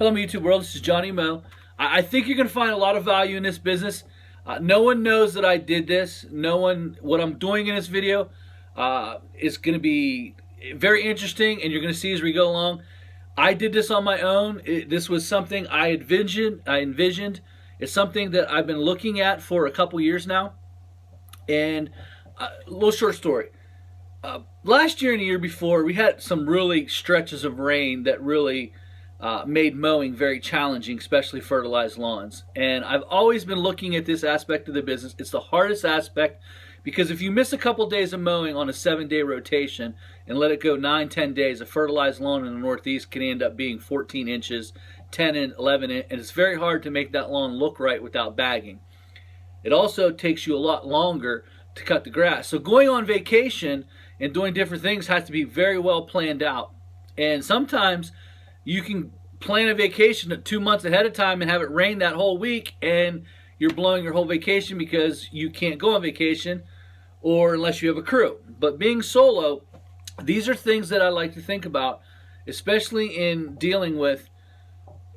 Hello, my YouTube world. This is Johnny Mo. I think you're going to find a lot of value in this business. No one knows that I did this. No one, what I'm doing in this video is going to be very interesting, and you're going to see as we go along. I did this on my own. This was something I envisioned. It's something that I've been looking at for a couple years now. And a little short story. Last year and the year before, we had some really stretches of rain that really made mowing very challenging, especially fertilized lawns. And I've always been looking at this aspect of the business. It's the hardest aspect because if you miss a couple days of mowing on a 7-day rotation and let it go 9-10 days, a fertilized lawn in the Northeast can end up being 14 inches, 10 and 11 inches, and it's very hard to make that lawn look right without bagging. It also takes you a lot longer to cut the grass. So going on vacation and doing different things has to be very well planned out. And sometimes you can plan a vacation 2 months ahead of time and have it rain that whole week, and you're blowing your whole vacation because you can't go on vacation or unless you have a crew. But being solo, these are things that I like to think about, especially in dealing with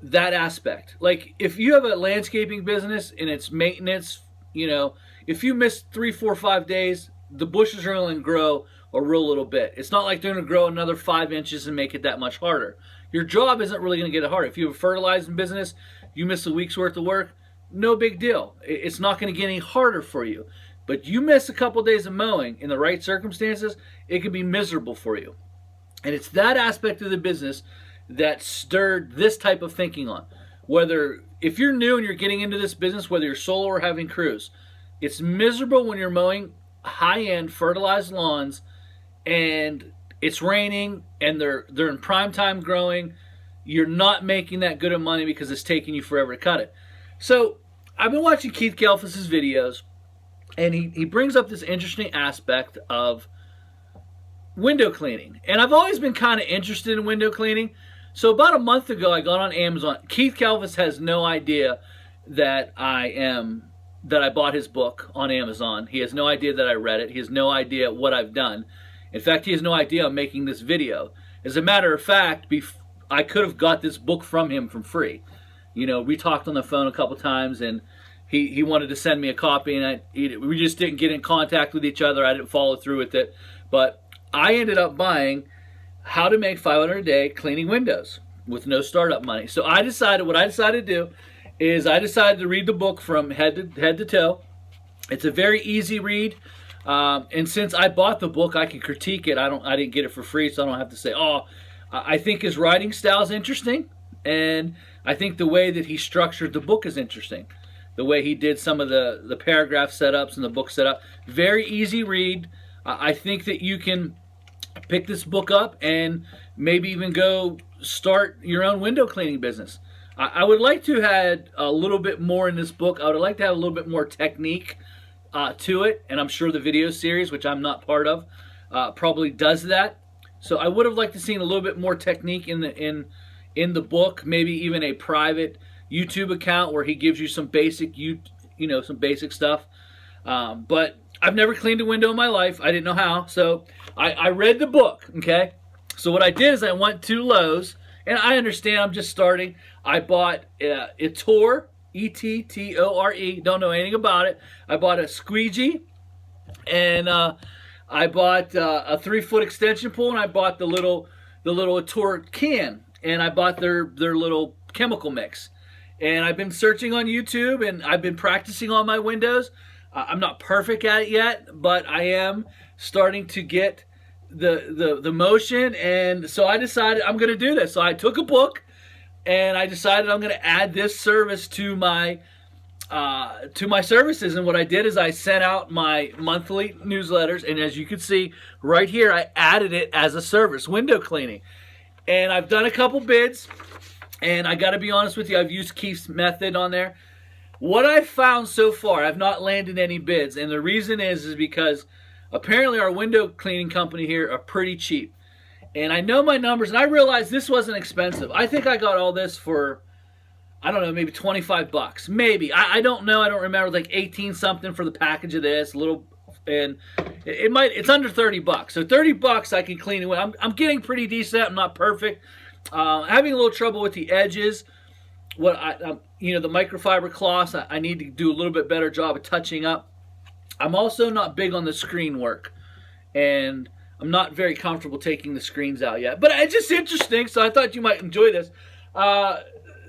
that aspect. Like if you have a landscaping business and it's maintenance, you know, if you miss 3, 4, 5 days, the bushes are going to grow a real little bit. It's not like they're going to grow another 5 inches and make it that much harder. Your job isn't really going to get it harder. If you have a fertilizing business, you miss a week's worth of work, no big deal. It's not going to get any harder for you. But you miss a couple days of mowing in the right circumstances, it can be miserable for you. And it's that aspect of the business that stirred this type of thinking on. Whether, if you're new and you're getting into this business, whether you're solo or having crews, it's miserable when you're mowing high-end fertilized lawns and it's raining and they're in prime time growing. You're not making that good of money because it's taking you forever to cut it. So I've been watching Keith Kalfus' videos, and he brings up this interesting aspect of window cleaning. And I've always been kind of interested in window cleaning. So about a month ago, I got on Amazon. Keith Kalfus has no idea that I bought his book on Amazon. He has no idea that I read it. He has no idea what I've done. In fact, he has no idea I'm making this video. As a matter of fact, I could have got this book from him for free. You know, we talked on the phone a couple times, and he wanted to send me a copy, and we just didn't get in contact with each other. I didn't follow through with it. But I ended up buying How to Make $500 a Day Cleaning Windows with no startup money. So what I decided to do is I decided to read the book from head to toe. It's a very easy read. And since I bought the book, I can critique it. I didn't get it for free, so I don't have to say, oh, I think his writing style is interesting, and I think the way that he structured the book is interesting. The way he did some of the paragraph setups and the book setup. Very easy read. I think that you can pick this book up and maybe even go start your own window cleaning business. I would like to have a little bit more in this book. I would like to have a little bit more technique to it, and I'm sure the video series, which I'm not part of, probably does that. So I would have liked to see a little bit more technique in the book, maybe even a private YouTube account where he gives you some basic some basic stuff. But I've never cleaned a window in my life. I didn't know how, so I read the book. Okay, so what I did is I went to Lowe's, and I understand I'm just starting. I bought Ettore. E-T-T-O-R-E, don't know anything about it. I bought a squeegee, and I bought a 3-foot extension pole, and I bought the little Ettore can, and I bought their little chemical mix. And I've been searching on YouTube, and I've been practicing on my windows. I'm not perfect at it yet, but I am starting to get the motion, and so I decided I'm going to do this. So I took a book, and I decided I'm going to add this service to my services. And what I did is I sent out my monthly newsletters, and as you can see right here, I added it as a service, window cleaning. And I've done a couple bids, and I got to be honest with you, I've used Keith's method on there. What I've found so far, I've not landed any bids, and the reason is because apparently our window cleaning company here are pretty cheap. And I know my numbers, and I realized this wasn't expensive. I think I got all this for, I don't know, maybe 25 bucks. Maybe. I don't know. I don't remember. Like 18 something for the package of this. And it's under 30 bucks. So 30 bucks I can clean it with. I'm getting pretty decent. I'm not perfect. Having a little trouble with the edges. The microfiber cloths, I need to do a little bit better job of touching up. I'm also not big on the screen work, and I'm not very comfortable taking the screens out yet. But it's just interesting, so I thought you might enjoy this.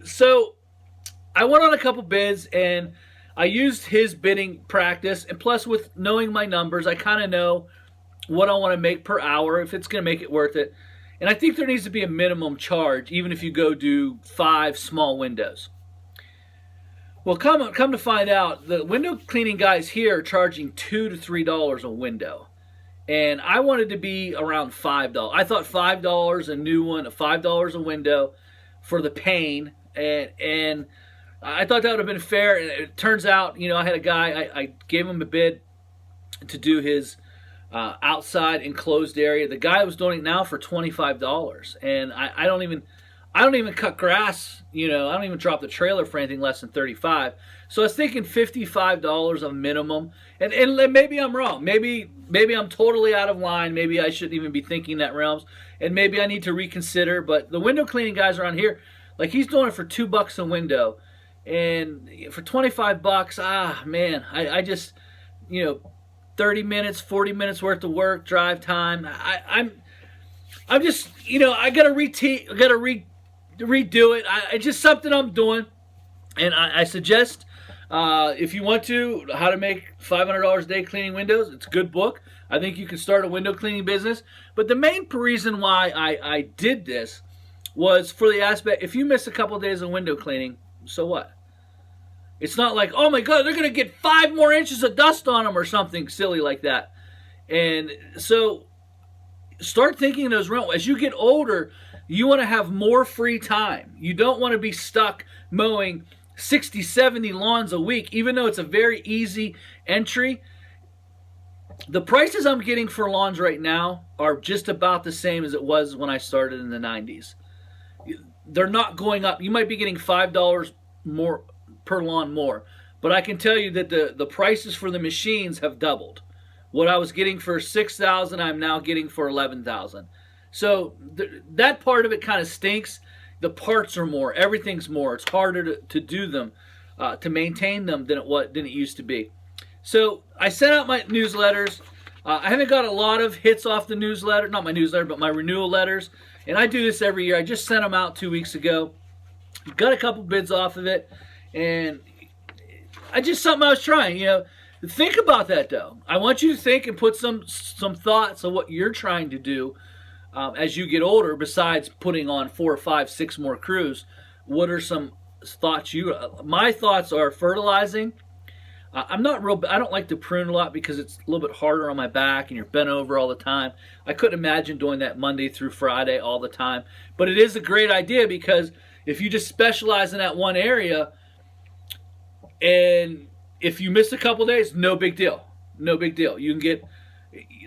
So I went on a couple bids, and I used his bidding practice, and plus with knowing my numbers, I kind of know what I want to make per hour, if it's going to make it worth it. And I think there needs to be a minimum charge, even if you go do 5 small windows. Well, come to find out, the window cleaning guys here are charging $2 to $3 a window. And I wanted to be around $5. I thought $5 a new one, $5 a window for the pane. And I thought that would have been fair. And it turns out, I had a guy, I gave him a bid to do his outside enclosed area. The guy was doing it now for $25. And I don't even cut grass, I don't even drop the trailer for anything less than $35. So I was thinking $55 a minimum. And maybe I'm wrong. Maybe I'm totally out of line. Maybe I shouldn't even be thinking that realms. And maybe I need to reconsider. But the window cleaning guys around here, like he's doing it for $2 a window. And for $25, man, I just, 30 minutes, 40 minutes worth of work, drive time. I'm just, I gotta redo it. It's just something I'm doing, and I suggest if you want to, how to make $500 a day cleaning windows. It's a good book. I think you can start a window cleaning business. But the main reason why I did this was for the aspect: if you miss a couple of days of window cleaning, so what? It's not like, oh my God, they're gonna get 5 more inches of dust on them or something silly like that. And so start thinking in those realms. As you get older, you want to have more free time. You don't want to be stuck mowing 60, 70 lawns a week, even though it's a very easy entry. The prices I'm getting for lawns right now are just about the same as it was when I started in the 90s. They're not going up. You might be getting $5 more per lawn more, but I can tell you that the prices for the machines have doubled. What I was getting for $6,000, I'm now getting for $11,000. So that part of it kind of stinks. The parts are more. Everything's more. It's harder to do them, to maintain them than it used to be. So I sent out my newsletters. I haven't got a lot of hits off the newsletter. Not my newsletter, but my renewal letters. And I do this every year. I just sent them out 2 weeks ago. Got a couple bids off of it. And something I was trying, Think about that, though. I want you to think and put some thoughts on what you're trying to do as you get older, besides putting on 4, 5, 6 more crews. What are some thoughts my thoughts are fertilizing. I don't like to prune a lot because it's a little bit harder on my back and you're bent over all the time. I couldn't imagine doing that Monday through Friday all the time. But it is a great idea, because if you just specialize in that one area, and if you miss a couple days, no big deal. No big deal. You can get,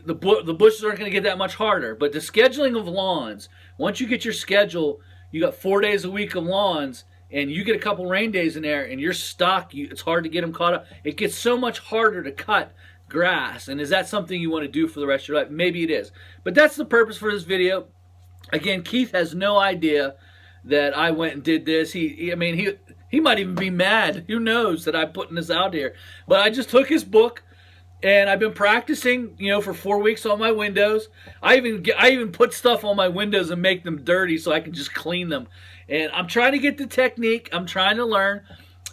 the bushes aren't going to get that much harder. But the scheduling of lawns, once you get your schedule, you got 4 days a week of lawns, and you get a couple rain days in there, and you're stuck. It's hard to get them caught up. It gets so much harder to cut grass. And is that something you want to do for the rest of your life? Maybe it is. But that's the purpose for this video. Again, Keith has no idea that I went and did this. He might even be mad. Who knows that I'm putting this out here. But I just took his book, and I've been practicing, for 4 weeks on my windows. I even put stuff on my windows and make them dirty so I can just clean them. And I'm trying to get the technique. I'm trying to learn.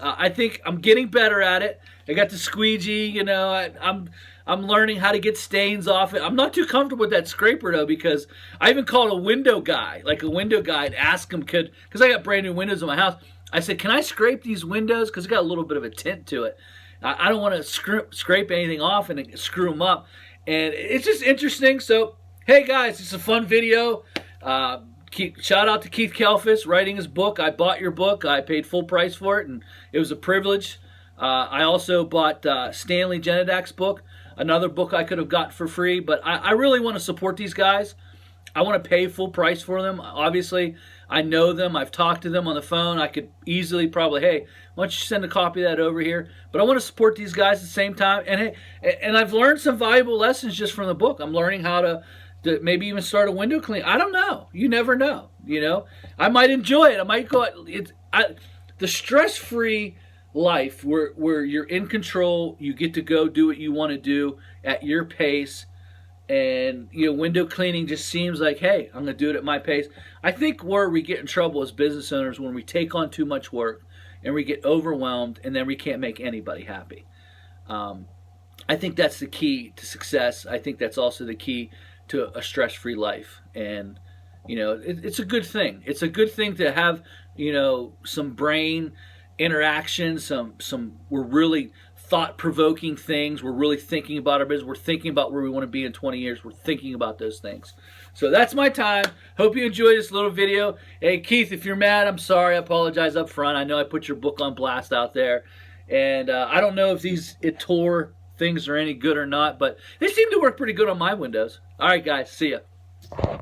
I think I'm getting better at it. I got the squeegee. I'm learning how to get stains off it. I'm not too comfortable with that scraper, though, because I even called a window guy, and ask him because I got brand new windows in my house. I said, can I scrape these windows? Because it's got a little bit of a tint to it. I don't want to scrape anything off and screw them up. And it's just interesting. So, hey, guys, it's a fun video. Shout out to Keith Kalfus writing his book. I bought your book. I paid full price for it, and it was a privilege. I also bought Stanley Genadak's book, another book I could have got for free. But I really want to support these guys. I want to pay full price for them. Obviously, I know them. I've talked to them on the phone. I could easily probably, hey, why don't you send a copy of that over here? But I want to support these guys at the same time. And hey, and I've learned some valuable lessons just from the book. I'm learning how to to maybe even start a window clean. I don't know. You never know. You know, I might enjoy it. I might go. The stress-free life where you're in control. You get to go do what you want to do at your pace. And, you know, window cleaning just seems like, hey, I'm going to do it at my pace. I think where we get in trouble as business owners when we take on too much work and we get overwhelmed and then we can't make anybody happy. I think that's the key to success. I think that's also the key to a stress-free life. And, you know, it's a good thing. It's a good thing to have, you know, some brain interaction, we're really thought-provoking things. We're really thinking about our business. We're thinking about where we want to be in 20 years. We're thinking about those things. So that's my time. Hope you enjoyed this little video. Hey, Keith, if you're mad, I'm sorry. I apologize up front. I know I put your book on blast out there. And I don't know if these Etor things are any good or not, but they seem to work pretty good on my windows. All right, guys. See ya.